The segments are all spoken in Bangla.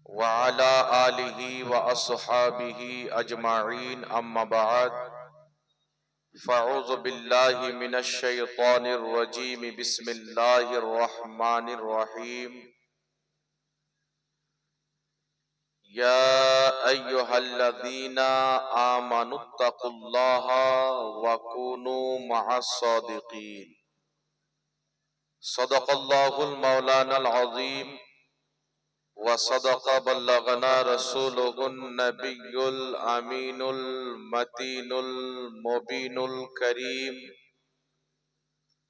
وعلى آله وأصحابه أجمعين أما بعد فأعوذ بالله من الشيطان الرجيم بسم الله الرحمن الرحيم يا أيها الذين آمنوا اتقوا الله وكونوا مع الصادقين صدق الله المولانا العظيم وصدق بلغنا رسوله النبي الأمين المتين المبين الكريم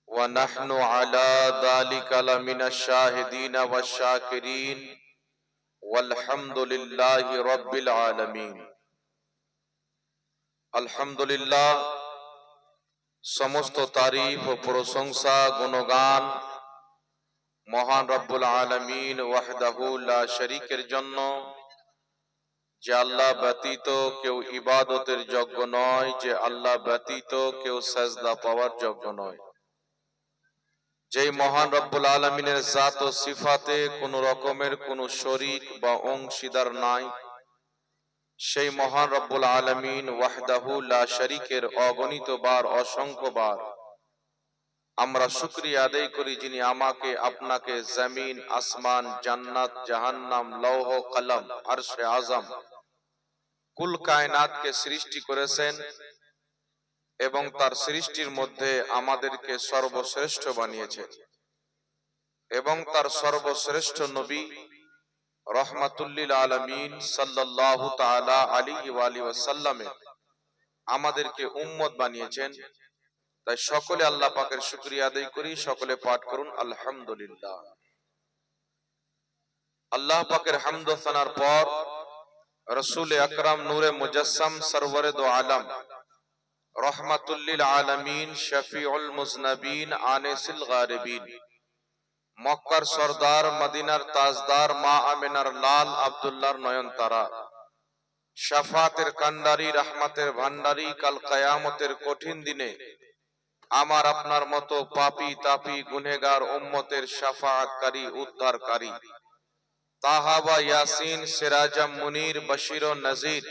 ونحن على ذلك لمن الشاهدين والشاكرين والحمد لله رب العالمين আলহামদুলিল্লাহ সমস্ত তারিফ ও প্রশংসা গুণগান মহান রব্বুল আলামিন ওয়াহদাহু লা শরীকের জন্য, যে আল্লাহ ব্যতীত কেউ ইবাদতের যোগ্য নয়, যে আল্লাহ ব্যতীত কেউ সাজদা পাওয়ার যোগ্য নয়। যেই মহান রব্বুল আলামিনের জাত ও সিফাতে কোন রকমের কোন শরীক বা অংশীদার নাই, সেই মহান রব্বুল আলামিন ওয়াহদাহু লা শরীকের অগণিত বার অসংখ্য বার আমরা শুকরিয়া আদায় করি, যিনি আমাকে আপনাকে জমিন আসমান জান্নাত জাহান্নাম লৌহ কলম আরশে আজম কুল কায়নাতকে সৃষ্টি করেছেন এবং তার সৃষ্টির মধ্যে আমাদেরকে সর্বশ্রেষ্ঠ বানিয়েছেন এবং তার সর্বশ্রেষ্ঠ নবী রহমাতুল্লিল আলামিন সাল্লাল্লাহু তাআলা আলাইহি ওয়া আলিহি ওয়াসাল্লামে আমাদেরকে উম্মত বানিয়েছেন। তাই সকলে আল্লাহ পাকের শুকরিয়া আদায় করি, সকলে পাঠ করুন আলহামদুলিল্লাহ। আল্লাহ পাকের হামদ ও সানার পর রাসূল আকরাম নূরে মুজাসসাম সরওয়ারে দো আলম রহমাতুল্লিল আলামিন শফিউল মুজনবিন আনিসিল গারিবিন মক্কার সরদার মদিনার তাজদার মা আমিনার লাল আব্দুল্লাহর নয়নতারা শাফাতের কান্ডারি রহমতের ভান্ডারি কাল কিয়ামতের কঠিন দিনে আমার আপনার মতো পাপী তাপী গুনেহগার উম্মতের শাফাআতকারী উদ্ধারকারী তাহাবা ইয়াসিন সিরাজাম মুনির বশির ও নজির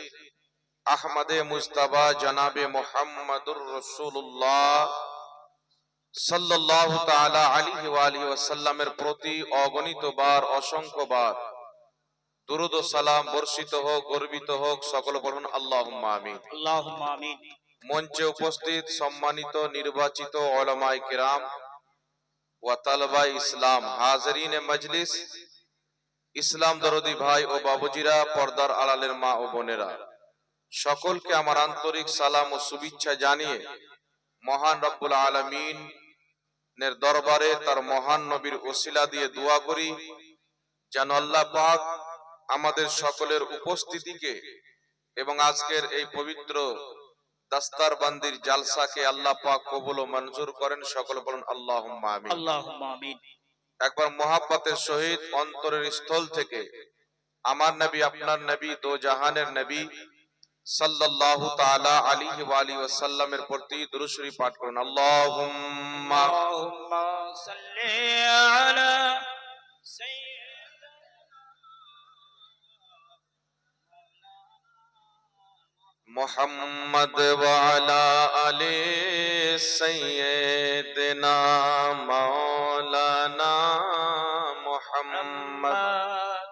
আহমদে মুজতবা জনাবে মুহাম্মদুর রাসূলুল্লাহ সাল্লাল্লাহু তাআলা আলাইহি ওয়া আলিহি ওয়াসাল্লামের প্রতি অগণিত বার অসংখ্য বার দুরূদ ও সালাম বর্ষিত হোক, গর্বিত হোক, সকল বলুন আল্লাহুম্মা আমিন। আল্লাহুম্মা আমিন। মঞ্চে উপস্থিত সম্মানিত নির্বাচিত উলামায়ে কিরাম ওয়া তালবায়ে ইসলাম, হাজিরিনে মজলিস, ইসলাম দরদি ভাই ও বাবুজিরা, পর্দার আড়ালের মা ও বোনেরা, সকলকে আমার আন্তরিক সালাম ও শুভেচ্ছা জানিয়ে মহান রব্বুল আলামিনের দরবারে তার মহান নবীর ওসিলা দিয়ে দোয়া করি যেন আল্লাহ পাক আমাদের সকলের উপস্থিতিকে এবং আজকের এই পবিত্র দাস্তারবান্দির জালসাকে আল্লাহ পাক কবুল ও মঞ্জুর করেন। সকল বলুন আল্লাহুম্মা আমিন। আল্লাহুম্মা আমিন। একবার মুহাব্বতের সহিত অন্তরের স্থল থেকে আমার নবী আপনার নবী দো জাহানের নবী সাল্লাল্লাহু তাআলা আলাইহি ওয়া আলিহি ওয়াসাল্লামের প্রতি দুরূদ শরীফ পাঠ করুন। আল্লাহুম্মা সাল্লি আলা মুহাম্মদ ওয়া আলা আলি সাইয়্যিদিনা মাওলানা মুহাম্মদ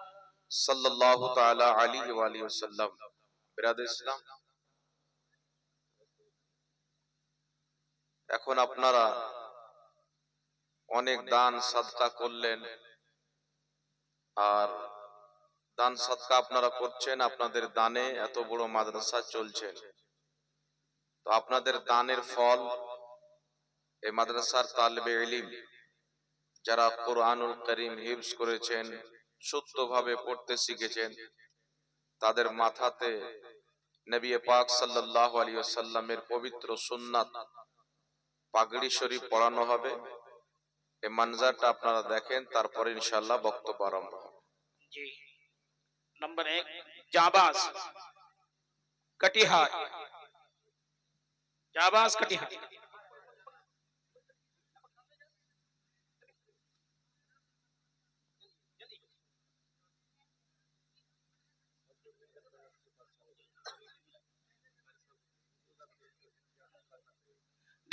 সাল্লাল্লাহু তাআলা আলাইহি ওয়া আলিহি ওয়াসাল্লাম। বিরাদর ইসলাম, এখন আপনারা অনেক দান সাদকা করলেন, আর দান সাদকা আপনারা করছেন, আপনাদের দানে এত বড় মাদ্রাসা চলছে। তো আপনাদের দানের ফল এই মাদ্রাসার তালিবে ইলম যারা কোরআনুল কারীম হিফজ করেছেন, শুদ্ধভাবে পড়তে শিখেছেন, তাদের মাথাতে নবী পাক সাল্লাল্লাহু আলাইহি ওয়াসাল্লামের পবিত্র সুন্নাত পাগড়ি শরীফ পড়ানো হবে। এই মঞ্জারটা আপনারা দেখেন, তারপরে ইনশাআল্লাহ বক্তব্য আরম্ভ হবে। জি। नंबर 1 जाबाज कटिहार, जाबाज कटिहार।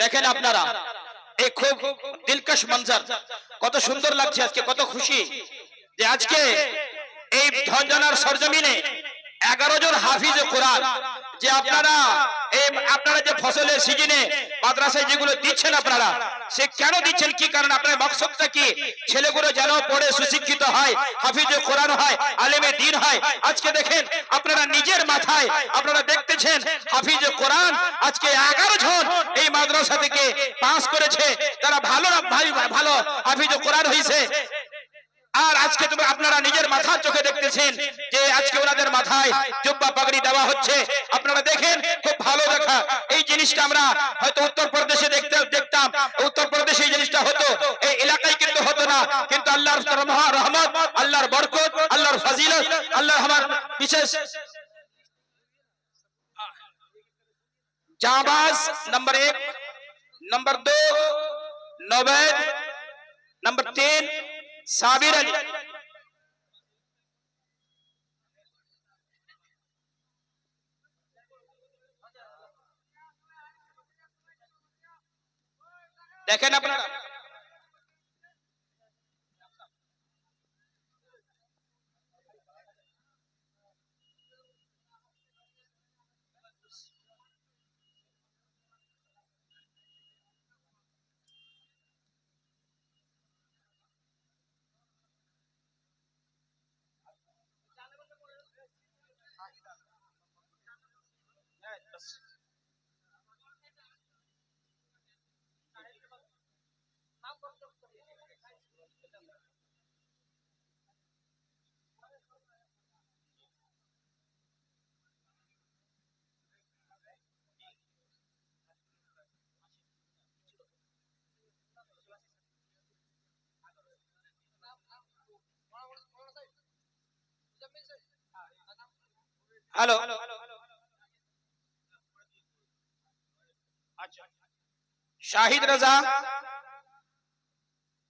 দেখেন আপনারা এই খুব দিলকশ মঞ্জর, কত সুন্দর লাগছে আজকে, কত খুশি যে আজকে এই ধনজনার সরজমিনে 11 জন হাফিজ কোরআন যে আপনারা যে ফসলের সিজনে মাদ্রাসায় যেগুলো দিচ্ছেন আপনারা, সে কেন দিচ্ছেন, কি কারণ, আপনার মকসদটা কি? ছেলেগুলো যেন পড়ে সুশিক্ষিত হয়, হাফিজে কোরআন হয়, আলেমে দ্বীন হয়। আজকে দেখেন আপনারা নিজের মাথায় আপনারা দেখতেছেন হাফিজে কোরআন আজকে 11 জন এই মাদ্রাসা থেকে পাস করেছে, তারা ভালো ভালো হাফিজে কোরআন হয়েছে। আর আজকে আপনারা নিজের মাথার চোখে দেখতেছেন যে আজকে ওনাদের মাথায় জুব্বা পাগড়ি দেওয়া হচ্ছে। আপনারা দেখেন, খুব ভালো দেখা। এই জিনিসটা আমরা হয়তো উত্তরপ্রদেশে দেখতাম, উত্তরপ্রদেশে এই জিনিসটা হতো, এই এলাকায় কিন্তু হতো না। কিন্তু আল্লাহর রহমত, আল্লাহর বরকত, আল্লাহর ফজিলত, আল্লাহর আমার বিশেষ জাবাজ number 1, number 2 Nobed, number 3 Sabir Ali. देखें अपना हेलो, शाहिद रजा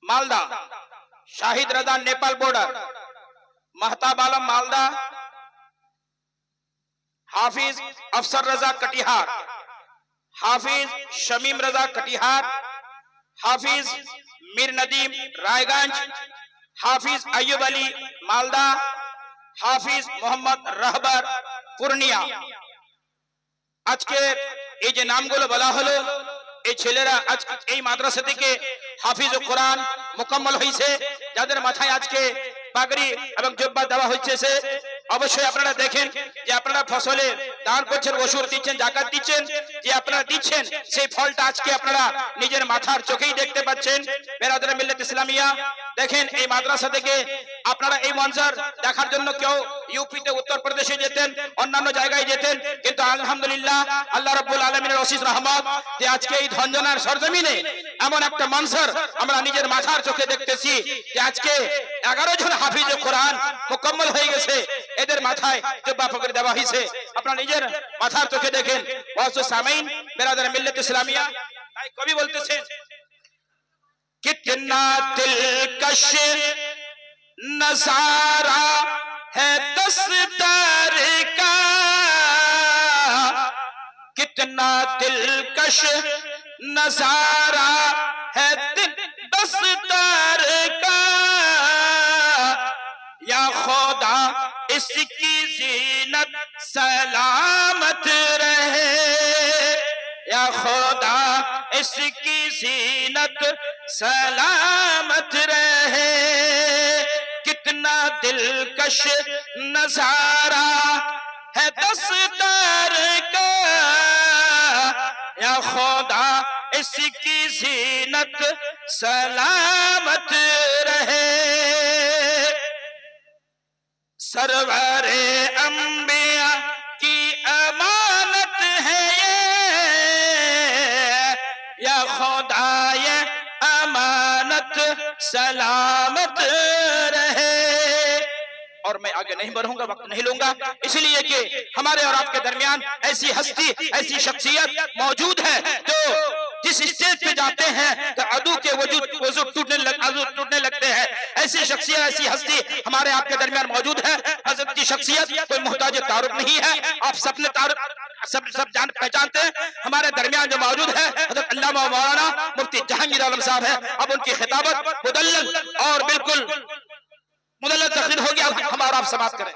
मालदा, शाहिद रजा नेपाल बॉर्डर, महताब आलम मालदा, हाफिज अफसर रजा कटिहार, हाफिज शमीम रजा कटिहार, हाफिज मीर नदीम रायगंज, हाफिज अय्यूब अली मालदा, हाफिज मोहम्मद रहबर पूर्णिया। आज के এই যে নামগুলো বলা হলো, এই ছেলেরা আজকে এই মাদ্রাসা থেকে হাফিজ কোরআন মুকম্মল হয়েছে, যাদের মাথায় আজকে পাগড়ি এবং জুব্বা দেওয়া হচ্ছে। অবশ্যই আপনারা দেখেন যে আপনারা ফসলে দান করছেন, ওসুর দিচ্ছেন, যাকাত দিচ্ছেন, যে আপনারা দিচ্ছেন সেই ফলটা আজকে আপনারা নিজের মাথার চোখেই দেখতে পাচ্ছেন। বেরাদরে মিল্লাত ইসলামিয়া, দেখেন এই মাদ্রাসা থেকে আপনারা এই মঞ্জর দেখার জন্য কেউ ইউপিতে, উত্তরপ্রদেশে যেতেন, অন্যান্য জায়গায় যেতেন, কিন্তু আলহামদুলিল্লাহ আল্লাহ রাব্বুল আলামিনের অসীস রহমত যে আজকে এই ধনজনার সরজমিনে এমন একটা মঞ্জর আমরা নিজের মাথার চোখে দেখতেছি যে আজকে 11 জন হাফিজে কোরআন মুকম্মল হয়ে গেছে, এদের মাথায় জুব্বা পাগড়ি দেওয়া হয়েছে। আপনারা নিজের মাথার চোখে দেখেন। ওয়াসু সামাইন বেরাদর মিল্লাত ইসলামিয়া, তাই কবি বলতেছেন, कितना दिलकश नजारा है दस्तूर का, कितना दिलकश नजारा है दस्तूर का, या खुदा इसकी जीनत सलामत रहे, या खुदा इसकी जीनत सलामत रहे, कितना दिलकश नजारा है दस्तूर का, या खुदा इसकी जीनत सलामत रहे। सरवरे अंबिया की अमानत है ये, या खुदा ये अमानत सलामत रहे। और मैं आगे नहीं बढ़ूंगा, वक्त नहीं लूंगा, इसलिए कि हमारे और आपके दरमियान ऐसी हस्ती, ऐसी शख्सियत मौजूद है जो जिस स्टेज पे जाते हैं तो अदू के वजूद टूटने लगते हैं। ऐसी शख्सियत, ऐसी हस्ती हमारे आपके दरमियान मौजूद है। हजरत की शख्सियत कोई मोहताज तारुफ नहीं है, आप सबने तारुफ सब सब जान पहचानते हैं। हमारे दरमियान जो मौजूद है हज़रत अल्लामा मौलाना मुफ्ती जहांगीर आलम साहब है। अब उनकी खिताबत मुदल्लल और बिल्कुल मुदल्लल तकरीर होगी। अब हम और आप समाप्त करें।